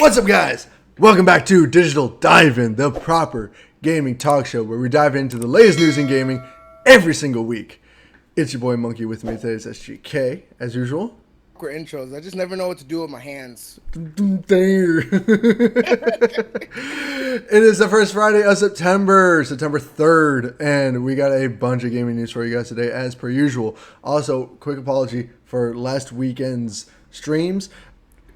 What's up, guys? Welcome back to Digital Dive-In, the proper gaming talk show where we dive into the latest news in gaming every single week. It's your boy Monkey. With me today is SGK, as usual. Awkward intros. I just never know what to do with my hands. There. It is the first Friday of September 3rd, and we got a bunch of gaming news for you guys today, as per usual. Also, quick apology for last weekend's streams.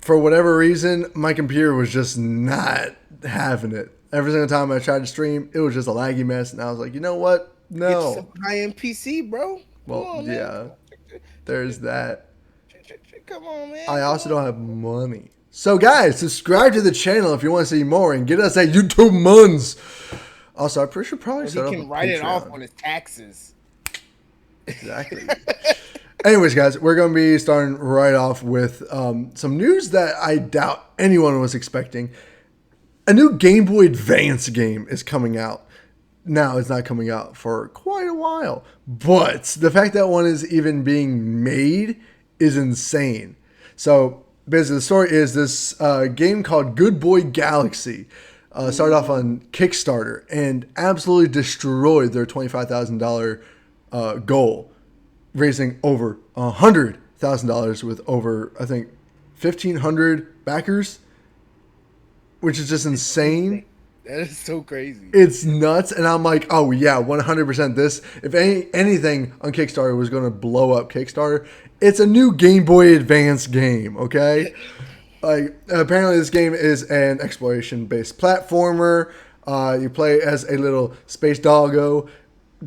For whatever reason, my computer was just not having it. Every single time I tried to stream, it was just a laggy mess, and I was like, you know what? Get No. some high-end PC, bro. Well, Come on, yeah, man. there's that. Come on, man. I also don't have money. So, guys, subscribe to the channel if you want to see more and get us that YouTube months. Also, I'm pretty sure probably He can write it off on his taxes. Exactly. Anyways, guys, we're going to be starting right off with some news that I doubt anyone was expecting. A new Game Boy Advance game is coming out. Now, it's not coming out for quite a while, but the fact that one is even being made is insane. So, basically, the story is this game called Goodboy Galaxy started off on Kickstarter and absolutely destroyed their $25,000 goal, raising over $100,000 with over, I think, 1,500 backers, which is just insane. That is so crazy. It's nuts, and I'm like, oh yeah, 100% this. If anything on Kickstarter was going to blow up Kickstarter, it's a new Game Boy Advance game, okay? Like, apparently this game is an exploration-based platformer. You play as a little space doggo,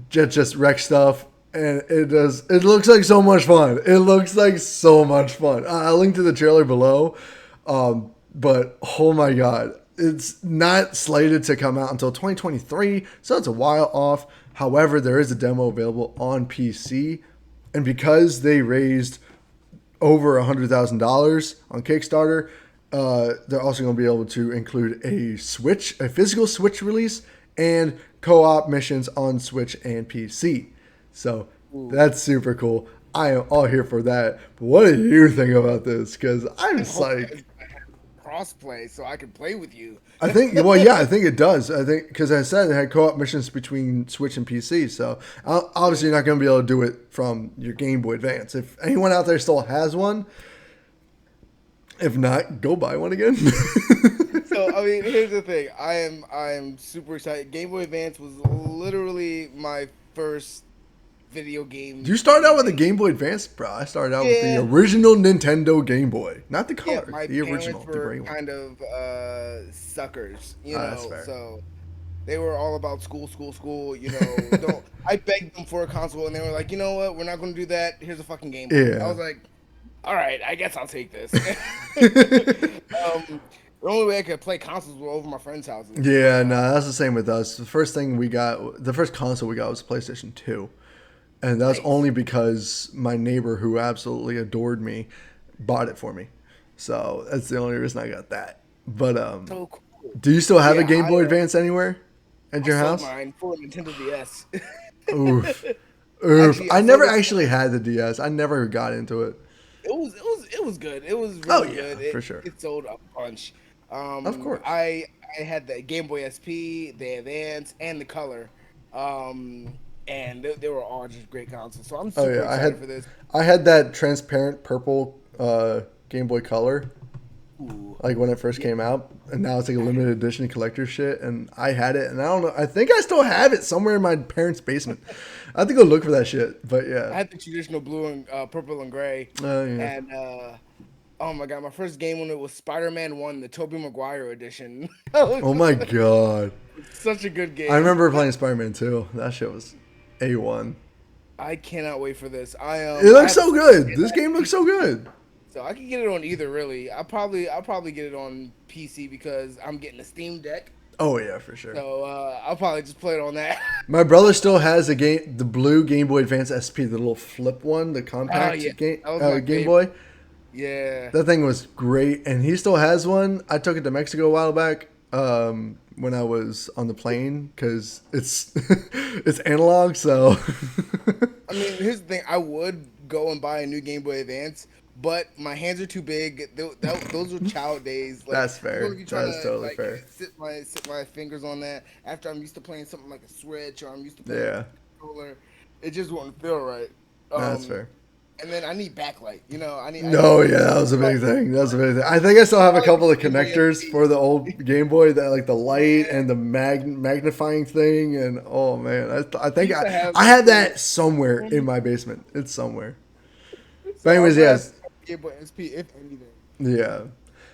just wreck stuff, and it looks like so much fun. It looks like so much fun. I'll link to the trailer below, but oh my god. It's not slated to come out until 2023, so it's a while off. However, there is a demo available on PC, and because they raised over $100,000 on Kickstarter, they're also going to be able to include a physical Switch release, and co-op missions on Switch and PC. So that's super cool. I am all here for that. But what do you think about this? Because I'm just like, crossplay, so I can play with you. I think, well, yeah, I think it does. I think, because I said it had co-op missions between Switch and PC, so obviously you're not going to be able to do it from your Game Boy Advance. If anyone out there still has one, if not, go buy one again. So, I mean, here's the thing. I am super excited. Game Boy Advance was literally my first video game. You started out with the Game Boy Advance, bro. I started out with the original Nintendo Game Boy, not the color, my the original, parents the were gray one. kind of suckers, you That's know. fair. So they were all about school. You know, don't. I begged them for a console, and they were like, you know what? We're not going to do that. Here's a fucking Game Boy. Yeah. I was like, all right, I guess I'll take this. The only way I could play consoles was over my friends' houses. Yeah, no, that's the same with us. The first console we got was PlayStation 2. And that was only because my neighbor, who absolutely adored me, bought it for me. So that's the only reason I got that. But So cool. do you still have a Game Boy Advance anywhere at your house? Mine for Nintendo DS. Oof. Actually, I never actually had the DS. I never got into it. It was good. It was really good. For sure. It sold a bunch. Of course. I had the Game Boy SP, the Advance, and the Color. And they were all just great consoles. So I'm super excited for this. I had that transparent purple Game Boy Color, like when it first came out, and now it's like a limited edition collector shit. And I had it, and I don't know. I think I still have it somewhere in my parents' basement. I have to go look for that shit. But yeah, I had the traditional blue and purple and gray. Oh yeah. And oh my god, my first game when it was Spider-Man 1, the Tobey Maguire edition. Oh my god, such a good game. I remember playing Spider-Man 2. That shit was A1. I cannot wait for this. It looks so good. This game looks so good. So I can get it on either, really. I'll probably get it on PC because I'm getting a Steam Deck. Oh yeah, for sure. So I'll probably just play it on that. My brother still has the blue Game Boy Advance SP, the little flip one, the compact Game Boy. Yeah. That thing was great, and he still has one. I took it to Mexico a while back when I was on the plane because it's it's analog. So I mean, here's the thing: I would go and buy a new Game Boy Advance, but my hands are too big. Those were child days. Like That's I'm gonna fair. be trying That's to totally like fair. sit my fingers on that after I'm used to playing something like a Switch or I'm used to playing with Yeah, a controller. It just won't feel right. that's Um, fair. and then I need backlight. You know, I need No, something yeah, that was a big thing. That was a big thing. I think I still have a like couple of Game Boy connectors SP. for the old Game Boy that like the light Yeah, and the magnifying thing, and oh man, I I think used to have I like had the. that somewhere in Mhm. my basement. It's somewhere. But So I'm anyways, glad yes, Game Boy SP, if anything. yeah.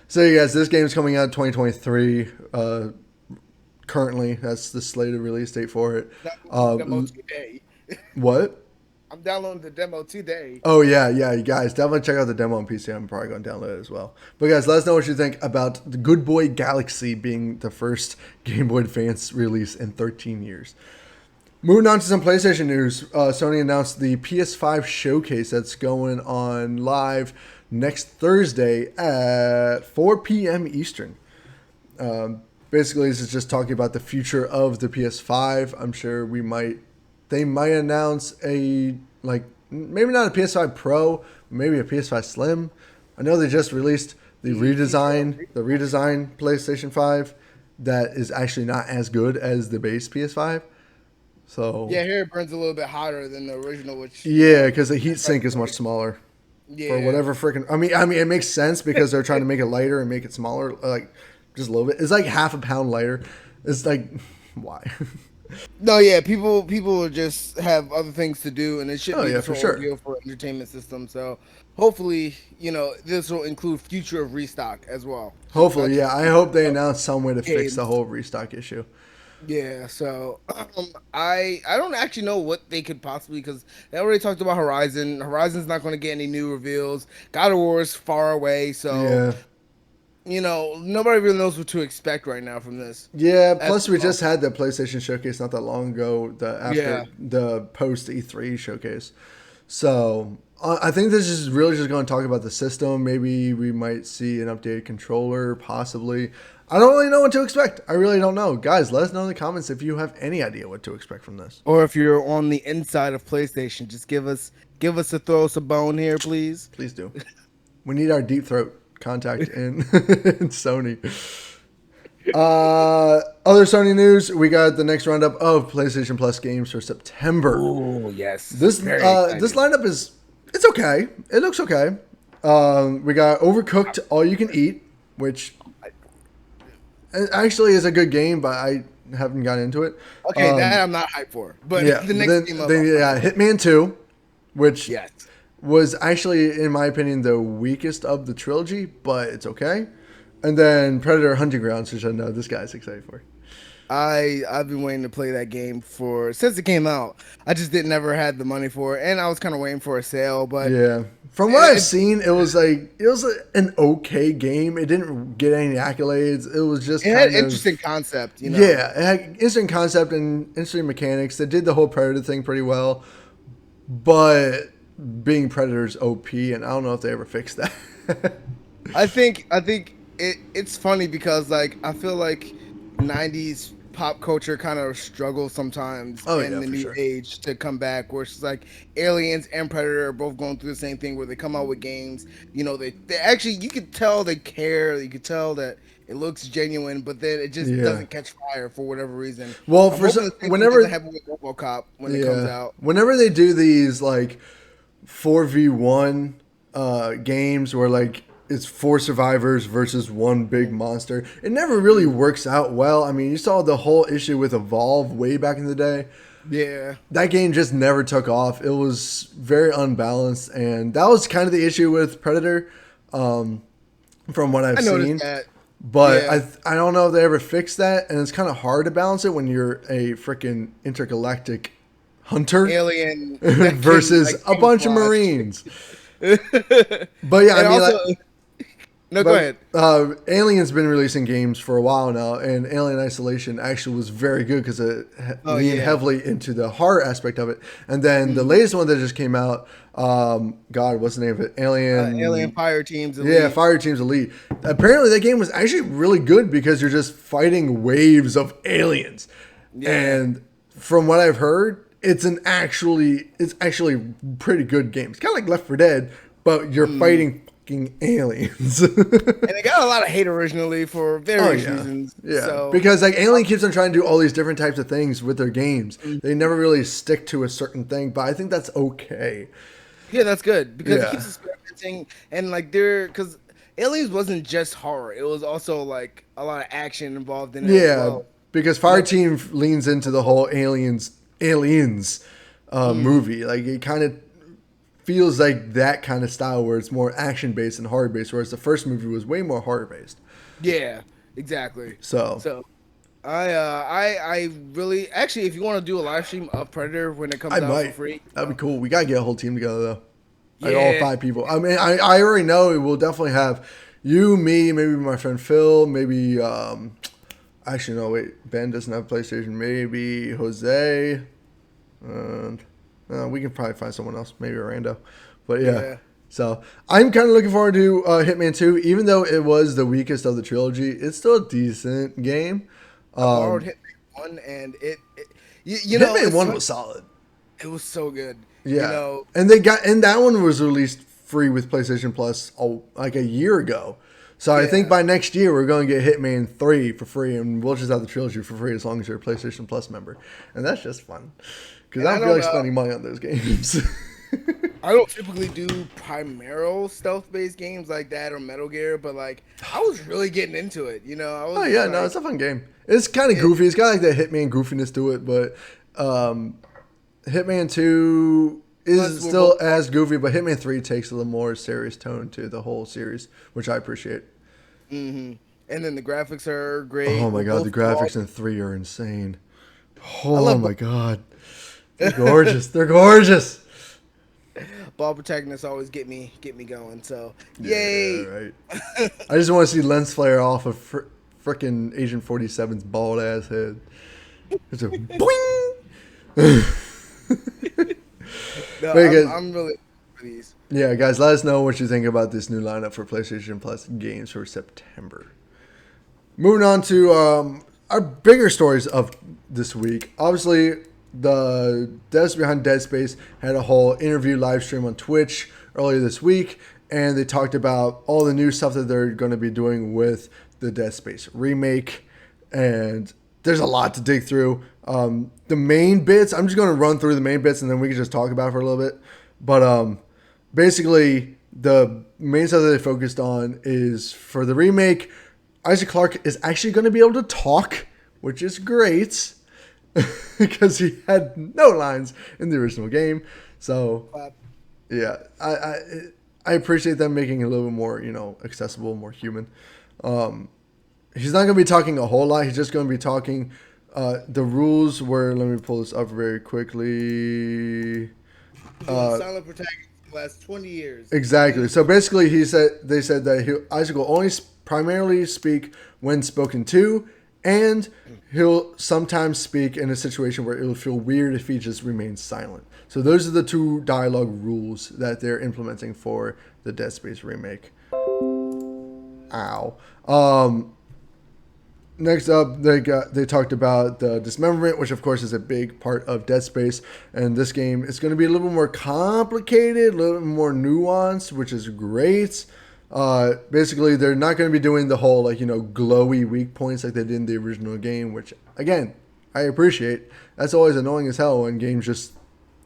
So you guys, this game's coming out 2023. Currently, that's the slated release date for it. Downloading the demo L- today. what? I'm downloading the demo today. Oh yeah, yeah, you guys definitely check out the demo on PC. I'm probably going to download it as well. But guys, let us know what you think about the Goodboy Galaxy being the first Game Boy Advance release in 13 years. Moving on to some PlayStation news, Sony announced the PS5 Showcase that's going on live next Thursday at 4 p.m. Eastern. Basically, this is just talking about the future of the PS5. I'm sure they might announce a like maybe not a PS5 Pro, maybe a PS5 Slim. I know they just released The future of the redesigned PlayStation 5 that is actually not as good as the base PS5. So Yeah, here it burns a little bit hotter than the original, which yeah, because the heat sink is much smaller for yeah. whatever freaking. I mean, it makes sense because they're trying to make it lighter and make it smaller, like just a little bit. It's like half a pound lighter. It's like why? No, yeah, people just have other things to do, and it shouldn't Oh be yeah, this for whole sure. ordeal for entertainment system. So hopefully, this will include future of restock as well. Just not Hopefully, just yeah. I hope they announce some way to fix the games. whole restock issue. Yeah, so I don't actually know what they could possibly because they already talked about Horizon. Horizon's not going to get any new reveals. God of War is far away, so Yeah. nobody really knows what to expect right now from this. Yeah, At plus we all. just had the PlayStation showcase not that long ago, Yeah. after the post E3 showcase. So I think this is really just going to talk about the system. Maybe we might see an updated controller, possibly. I don't really know what to expect. I really don't know. Guys, let us know in the comments if you have any idea what to expect from this. Or if you're on the inside of PlayStation, just give us throw us a bone here, please. Please do. We need our deep throat contact in, in Sony. Other Sony news, we got the next roundup of PlayStation Plus games for September. Oh yes, This very this excited. lineup is it's okay. It looks okay. We got Overcooked All You Can Eat, which actually is a good game, but I haven't gotten into it. Okay, that I'm not hyped for, but Yeah, the but next game up, then I'm yeah, hyped for. Hitman 2, which Yes, was actually, in my opinion, the weakest of the trilogy, but it's okay. And then Predator Hunting Grounds, which I know this guy's excited for. I've been waiting to play that game for since it came out. I just didn't never had the money for it, and I was kind of waiting for a sale, but Yeah. From what I've it, seen, it was an okay game. It didn't get any accolades. It was just it had kind interesting of concept. yeah, it had interesting concept and interesting mechanics. They did the whole Predator thing pretty well, but being Predator's OP, and I don't know if they ever fixed that. I think it's funny because like I feel like '90s pop culture kind of struggles sometimes Oh in yeah, the for new sure. age to come back, where it's like Aliens and Predator are both going through the same thing where they come out with games. They actually you could tell they care. You could tell that it looks genuine, but then it just Yeah. doesn't catch fire for whatever reason. Well, I'm hoping the same thing doesn't whenever happen with RoboCop when it comes yeah, out. whenever they do these like 4v1 games where like it's four survivors versus one big monster, it never really works out well. I mean, you saw the whole issue with Evolve way back in the day. Yeah, That game just never took off. It was very unbalanced, and that was kind of the issue with Predator, from what I've I noticed seen. that. But Yeah, I don't know if they ever fixed that, and it's kind of hard to balance it when you're a freaking intergalactic hunter Alien that can versus like a bunch of camouflage. Marines. But yeah, I And mean, also, like, no, go but ahead. Alien's been releasing games for a while now, and Alien Isolation actually was very good because it Oh leaned yeah. heavily into the horror aspect of it. And then the Mhm. latest one that just came out, God, what's the name of it? Alien Alien. Fire Teams Yeah, Elite. Fire Team's Elite. Apparently, that game was actually really good because you're just fighting waves of aliens, Yeah. and from what I've heard, it's actually pretty good game. It's kind of like Left 4 Dead, but you're Mm. fighting fucking aliens. And they got a lot of hate originally for Oh various yeah, reasons. yeah. So Because like Alien keeps on trying to do all these different types of things with their games. They never really stick to a certain thing, but I think that's okay. yeah, that's good because it Yeah, keeps experimenting and like they're because Aliens wasn't just horror; it was also like a lot of action involved in it as yeah. well. Because And I Fireteam leans into the whole aliens mm, movie. Like it kind of feels like that kind of style where it's more action based and horror based, whereas the first movie was way more horror based. yeah, exactly. So So I really actually if you want to do a live stream of Predator when it I comes out for might. free, That'd be cool. We gotta get a whole team together though. Like all yeah, five people. I mean, I already know we'll definitely have you, me, maybe my friend Phil, maybe actually no wait, Ben doesn't have PlayStation. Maybe Jose, and we can probably find someone else, maybe Orlando. But yeah, yeah. so I'm kind of looking forward to Hitman 2. Even though it was the weakest of the trilogy, it's still a decent game. I borrowed Um, Hitman 1 and you know Hitman it's 1 funny, was solid. it was so good. You Yeah, know, and that one was released free with PlayStation Plus like a year ago. So I think yeah. by next year we're going to get Hitman 3 for free, and we'll just have the trilogy for free as long as you're a PlayStation Plus member, and that's just fun because And I I don't feel don't like spending money on those games. I don't typically do primero stealth-based games like that or Metal Gear, but like I was really getting into it. You know, I Oh was just yeah, no, like, it's a fun game. It's kind of it, goofy. It's got like that Hitman goofiness to it, but um, Hitman 2 plus is we're both still as goofy, but Hitman 3 takes a little more serious tone to the whole series, which I appreciate. hmm and then the graphics are Oh great. my We're god, the both graphics ball. in 3 are insane. I Oh love my god. They're gorgeous. They're gorgeous. ball protagonists always get me going. So Yeah, yay! right. I just want to see lens flare off of frickin' Agent 47's bald ass head. It's a boing. No, Wait, guys. I'm really for these. Yeah, guys, let us know what you think about this new lineup for PlayStation Plus games for September. Moving on to our bigger stories of this week. Obviously, the devs behind Dead Space had a whole interview live stream on Twitch earlier this week, and they talked about all the new stuff that they're going to be doing with the Dead Space remake. And there's a lot to dig through. The main bits, I'm just going to run through the main bits, and then we can just talk about it for a little bit. But basically, the main stuff that they focused on is for the remake. Isaac Clarke is actually going to be able to talk, which is great because he had no lines in the original game. So Clap. yeah, I appreciate them making it a little bit more accessible, more human. He's not going to be talking a whole lot. He's just going to be talking. The rules were, let me pull this up very quickly. Doing silent protagonist for the last 20 years. Exactly. So basically, they said that Isaac will only primarily speak when spoken to, and he'll sometimes speak in a situation where it'll feel weird if he just remains silent. So those are the two dialogue rules that they're implementing for the Dead Space remake. Ow. Next up, they talked about the dismemberment, which of course is a big part of Dead Space. And this game is going to be a little bit more complicated, a little bit more nuanced, which is great. Basically, they're not going to be doing the whole glowy weak points like they did in the original game, which again I appreciate. That's always annoying as hell when games just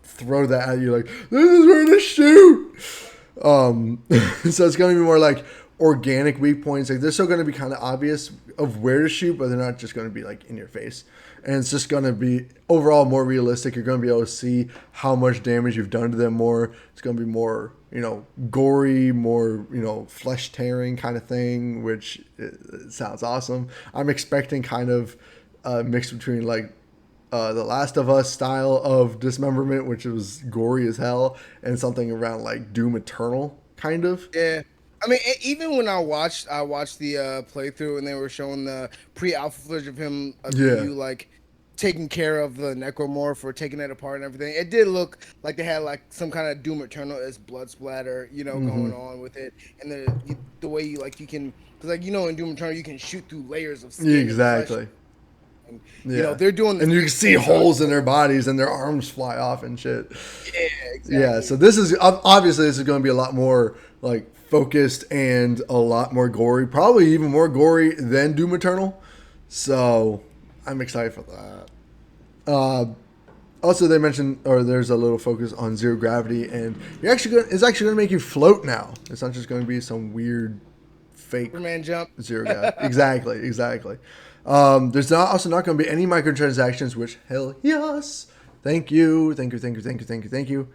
throw that at you like this is where to shoot. So it's going to be more like organic weak points. Like they're still going to be kind of obvious of where to shoot, but they're not just going to be like in your face. And it's just going to be overall more realistic. You're going to be able to see how much damage you've done to them more. It's going to be more, gory, more, flesh tearing kind of thing, which it sounds awesome. I'm expecting kind of a mix between like the Last of Us style of dismemberment, which was gory as hell, and something around like Doom Eternal kind of. Yeah. I mean, even when I watched the playthrough and they were showing the pre-alpha footage of him, of Yeah. you like taking care of the necromorph or taking it apart and everything. It did look like they had like some kind of Doom Eternal as blood splatter, Mm-hmm. going on with it, and the way you can, because like in Doom Eternal you can shoot through layers of skin and flesh. Exactly. And, Yeah. they're doing the And you same can see thing. So holes in their bodies and their arms fly off and shit. yeah, Yeah, exactly. so this is obviously this is going to be a lot more like focused and a lot more gory, probably even more gory than Doom Eternal. So I'm excited for that. Also, they mentioned, or there's a little focus on zero gravity, and it's actually going to make you float now. It's not just going to be some weird fake Superman jump. zero gravity. Exactly, exactly. There's also not going to be any microtransactions, which hell yes, thank you, thank you, thank you, thank you, thank you, thank you.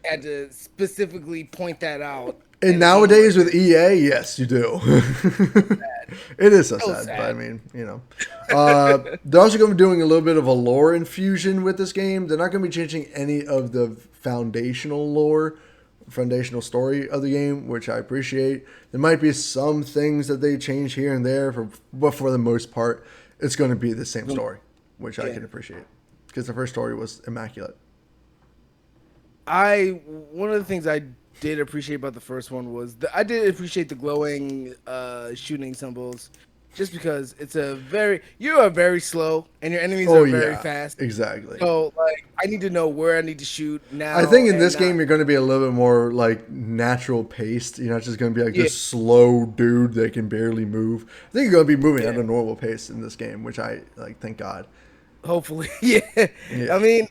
Had to specifically point that out And in a game like nowadays with this. EA, yes, you do. So sad. It is so So sad, but I sad. mean, they're also going to be doing a little bit of a lore infusion with this game. They're not going to be changing any of the foundational lore, foundational story of the game, which I appreciate. There might be some things that they change here and there, but for the most part, it's going to be the same story, which I Yeah. can appreciate because the first story was immaculate. One of the things I did appreciate about the first one was I did appreciate the glowing shooting symbols, just because you are very slow and your enemies Oh are very yeah, fast. exactly. So like I need to know where I need to shoot I now think in and this not. game you're going to be a little bit more like natural paced. You're not just going to be like Yeah, this slow dude that can barely move. I think you're going to be moving at yeah. a normal pace in this game, which I like. Thank God. Hopefully, yeah. I Yeah. mean,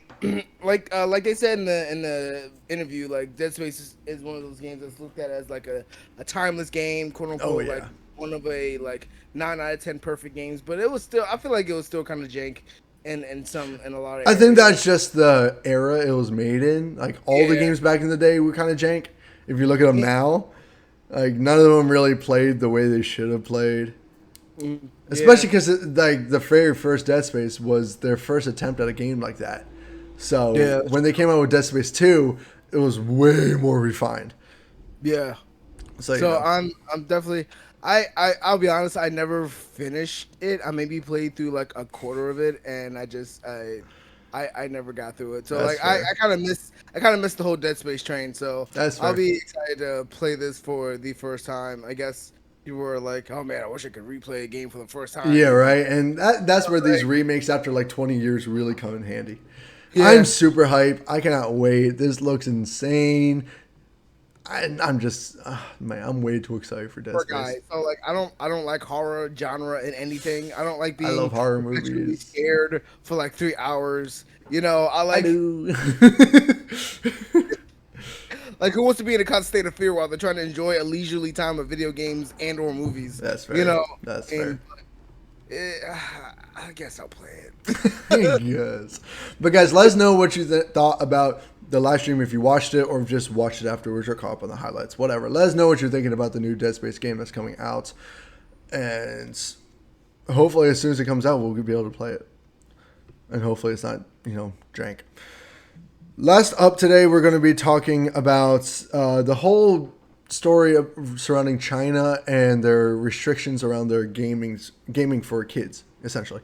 like they said in the interview, like Dead Space is one of those games that's looked at as like a timeless game, quote Oh unquote, like yeah. one of a like 9 out of 10 perfect games. But it was still, I feel like it was still kind of jank in a lot of I think areas. that's just the era it was made in. Like all the Yeah, games back in the day were kind of jank. If you look at them yeah, now, like none of them really played the way they should have played. yeah, Especially because like the very first Dead Space was their first attempt at a game like that. So yeah, when they came out with Dead Space 2, it was way more refined. yeah. So you So know, I'm definitely I'll be honest, I never finished it. I maybe played through like a quarter of it and I never got through it. So that's like I, fair. I kind of missed the whole Dead Space train. So That's I'll fair. be excited to play this for the first time. I guess people were like, "Oh man, I wish I could replay a game for the first Yeah, time." And right. And that's where these like, remakes after like 20 years really come in handy. I'm yeah, super hyped. I cannot wait. This looks insane. I'm just, man, I'm way too excited for Dead poor guy. Space. So like I don't like horror genre in anything. I don't like I love being horror perpetually movies. scared for like 3 hours. You know, I I like do. like who wants to be in a constant state of fear while they're trying to enjoy a leisurely time of video games and or movies? That's You fair. know, That's and fair. eh, I guess I'll play it. Yes. But guys, let us know what you thought about the live stream if you watched it or just watched it afterwards or caught up on the highlights, whatever. Let us know what you're thinking about the new Dead Space game that's coming out. And hopefully, as soon as it comes out, we'll be able to play it. And hopefully, it's not, drank. Last up today, we're going to be talking about the whole story surrounding China and their restrictions around their gaming for kids, essentially.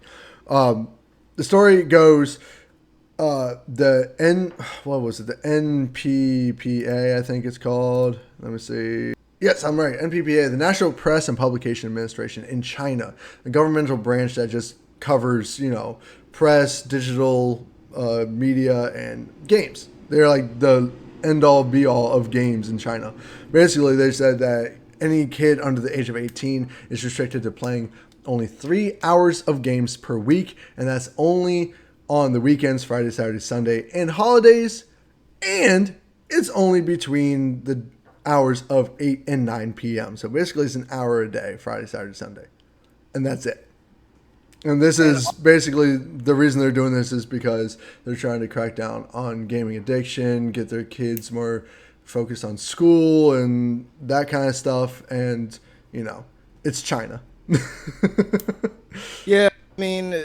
The story goes the what was it, the NPPA, I think it's called. Let me see. Yes, I'm right. NPPA, the National Press and Publication Administration in China, the governmental branch that just covers, press, digital media, and games. They're like the end all be all of games in China. Basically, they said that any kid under the age of 18 is restricted to playing only 3 hours of games per week, and that's only on the weekends, Friday, Saturday, Sunday, and holidays. And it's only between the hours of 8 and 9 p.m. So basically, it's an hour a day, Friday, Saturday, Sunday. And that's it. And this And is basically the reason they're doing this is because they're trying to crack down on gaming addiction, get their kids more focused on school and that kind of stuff. And, it's China. yeah, I mean,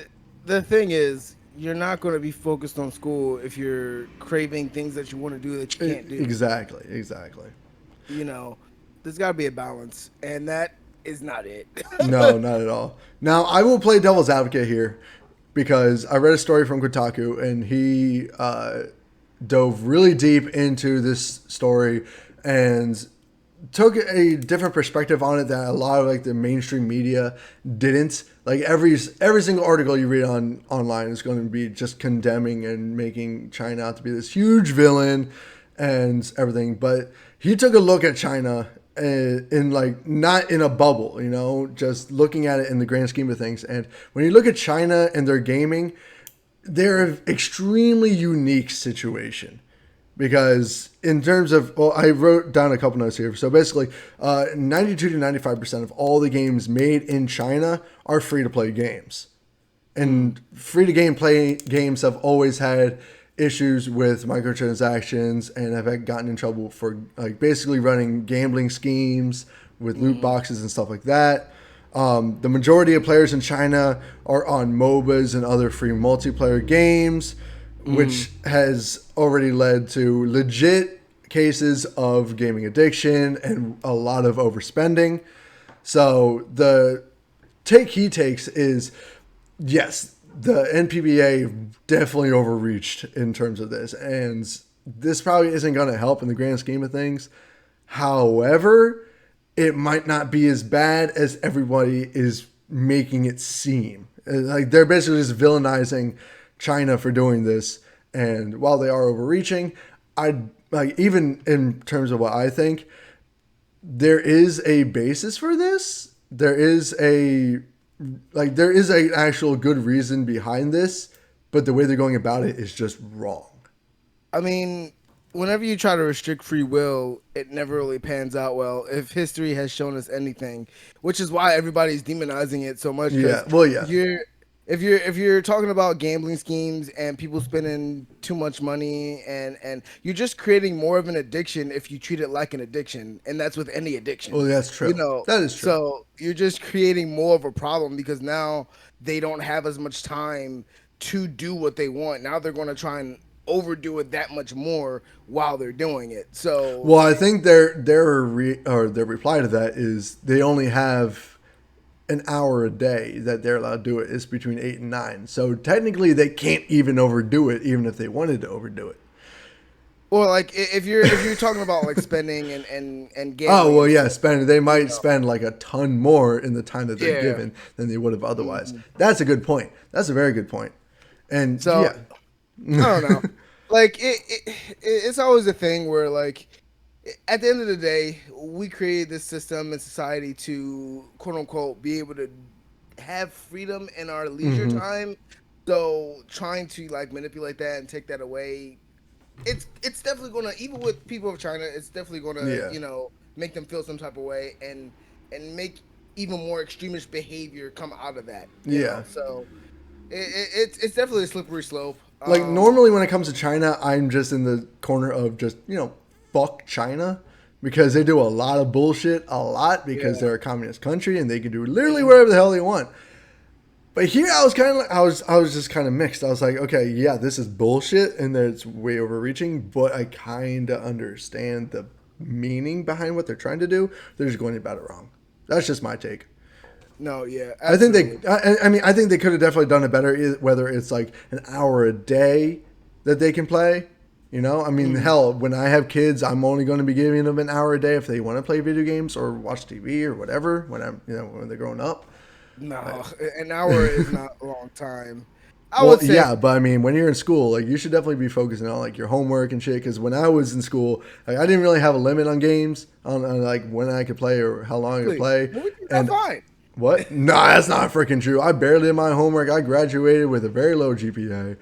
the thing is, you're not going to be focused on school if you're craving things that you want to do that you can't do. Exactly, exactly. You know, there's got to be a balance, and that is not it. No, not at all. Now, I will play devil's advocate here because I read a story from Kotaku and he dove really deep into this story and took a different perspective on it that a lot of like the mainstream media didn't. Like every single article you read on online is going to be just condemning and making China out to be this huge villain and everything. But he took a look at China in like not in a bubble, just looking at it in the grand scheme of things. And when you look at China and their gaming, they're an extremely unique situation because in terms of, well, I wrote down a couple notes here. So basically, 92 to 95% of all the games made in China are free to play games, and free to game play games have always had issues with microtransactions and have gotten in trouble for like basically running gambling schemes with loot boxes and stuff like that. The majority of players in China are on MOBAs and other free multiplayer games, which has already led to legit cases of gaming addiction and a lot of overspending. So the take he takes is, yes, the NPBA definitely overreached in terms of this, and this probably isn't going to help in the grand scheme of things. However, it might not be as bad as everybody is making it seem. Like they're basically just villainizing China for doing this, and while they are overreaching, I like even in terms of what I think, there is a basis for this. There is a actual good reason behind this, but the way they're going about it is just wrong. I mean, whenever you try to restrict free will, it never really pans out well. If history has shown us anything, which is why everybody's demonizing it so much. Yeah, well, yeah. If you're talking about gambling schemes and people spending too much money, and you're just creating more of an addiction if you treat it like an addiction, and that's with any addiction. Well, that's true. That is true. So you're just creating more of a problem because now they don't have as much time to do what they want. Now they're going to try and overdo it that much more while they're doing it. So Well, I think their reply to that is they only have an hour a day that they're allowed to do it. It's between 8 and 9. So technically they can't even overdo it, even if they wanted to overdo it. or like if you're talking about like spending and gambling. Oh, well, and yeah, stuff, spend. They might spend like a ton more in the time that they're Yeah. given than they would have otherwise. That's a good point. That's a very good point. And So yeah, I don't know. Like it's always a thing where like at the end of the day, we created this system and society to quote unquote be able to have freedom in our leisure time. So trying to like manipulate that and take that away, it's definitely gonna, even with people of China, it's definitely gonna Yeah. make them feel some type of way and make even more extremist behavior come out of that. Yeah. So it's definitely a slippery slope. Like normally when it comes to China, I'm just in the corner of just, fuck China because they do a lot of bullshit a lot because Yeah. they're a communist country and they can do literally whatever the hell they want. But here I was kind of like, I was just kind of mixed. I was like, okay, yeah, this is bullshit and that it's way overreaching, but I kind of understand the meaning behind what they're trying to do. They're just going about it wrong. That's just my take. No, yeah, I think absolutely. I think they could have definitely done it better. Whether it's like an hour a day that they can play, hell, when I have kids, I'm only going to be giving them an hour a day if they want to play video games or watch TV or whatever. When they're growing up. No, an hour is not a long time. I Well, would say, yeah, but I mean, when you're in school, like you should definitely be focusing on like your homework and shit. Because when I was in school, like I didn't really have a limit on games on like when I could play or how long I could play. well, we did And fine. what? No, that's not freaking true. I barely did my homework. I graduated with a very low GPA.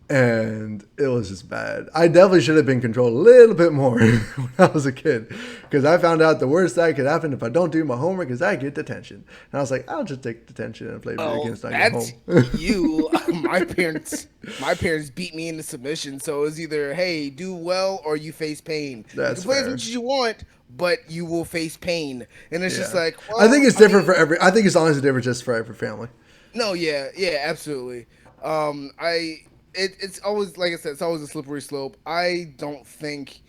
And it was just bad. I definitely should have been controlled a little bit more when I was a kid. Because I found out the worst that could happen if I don't do my homework is I get detention. And I was like, I'll just take detention and play video Oh, games until I get that's home. you. My parents beat me into submission. So it's either hey, do well or you face pain. That's You can play as fair. much as you want, but you will face pain. And it's just Yeah. like, well, I think it's different mean, for every. I think it's honestly different just for every family. no, yeah, absolutely. It's always like I said, it's always a slippery slope. I don't think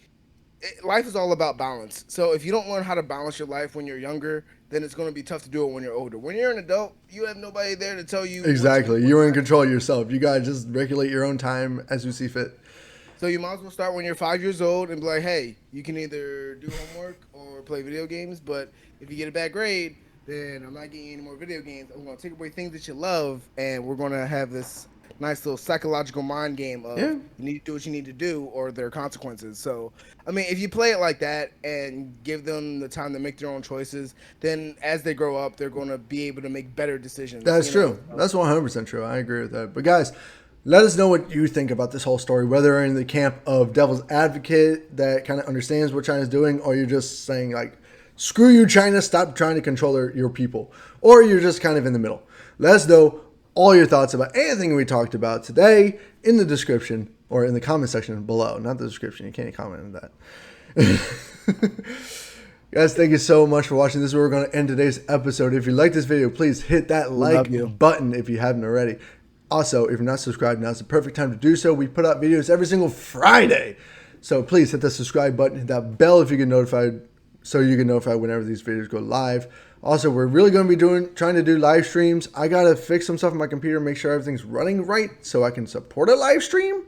life is all about balance. So if you don't learn how to balance your life when you're younger, then it's going to be tough to do it when you're older. When you're an adult, you have nobody there to tell you what to Exactly. do. You're in control of yourself. You gotta just regulate your own time as you see fit. So you might as well start when you're 5 years old and be like, hey, you can either do homework or play video games, but if you get a bad grade, then I'm not getting you any more video games. I'm gonna take away things that you love, and we're gonna have this nice little psychological mind game of Yeah, you need to do what you need to do or there are consequences. So I mean, if you play it like that and give them the time to make their own choices, then as they grow up, they're gonna be able to make better decisions. that's true. That's 100% true. I agree with that. But guys, let us know what you think about this whole story, whether you're in the camp of devil's advocate that kind of understands what China's doing, or you're just saying like, screw you, China, stop trying to control your people, or you're just kind of in the middle. Let us know all your thoughts about anything we talked about today in the description or in the comment section below. Not the description. You can't comment on that. Guys, thank you so much for watching. This is where we're going to end today's episode. If you like this video, please hit that like button if you haven't already. Also, if you're not subscribed, now's the perfect time to do so. We put out videos every single Friday. So please hit the subscribe button, hit that bell if you get notified, so you get notified whenever these videos go live. Also, we're really going to be trying to do live streams. I got to fix some stuff on my computer, make sure everything's running right so I can support a live stream.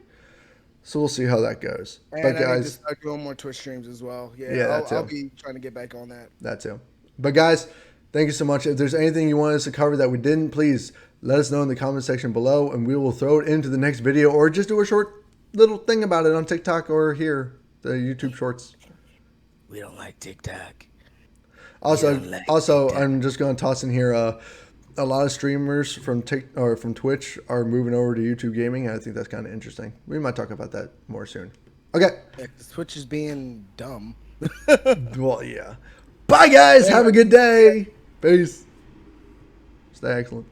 So we'll see how that goes. And but I guys, need to start doing more Twitch streams as well. I'll be trying to get back on that. That too. But guys, thank you so much. If there's anything you want us to cover that we didn't, please let us know in the comment section below, and we will throw it into the next video or just do a short little thing about it on TikTok or here, the YouTube Shorts. We don't like TikTok. Also, I'm just going to toss in here. A lot of streamers from Twitch are moving over to YouTube Gaming, and I think that's kind of interesting. We might talk about that more soon. Okay. Yeah, Twitch is being dumb. Well, yeah. Bye, guys. Have a good day. Peace. Stay excellent.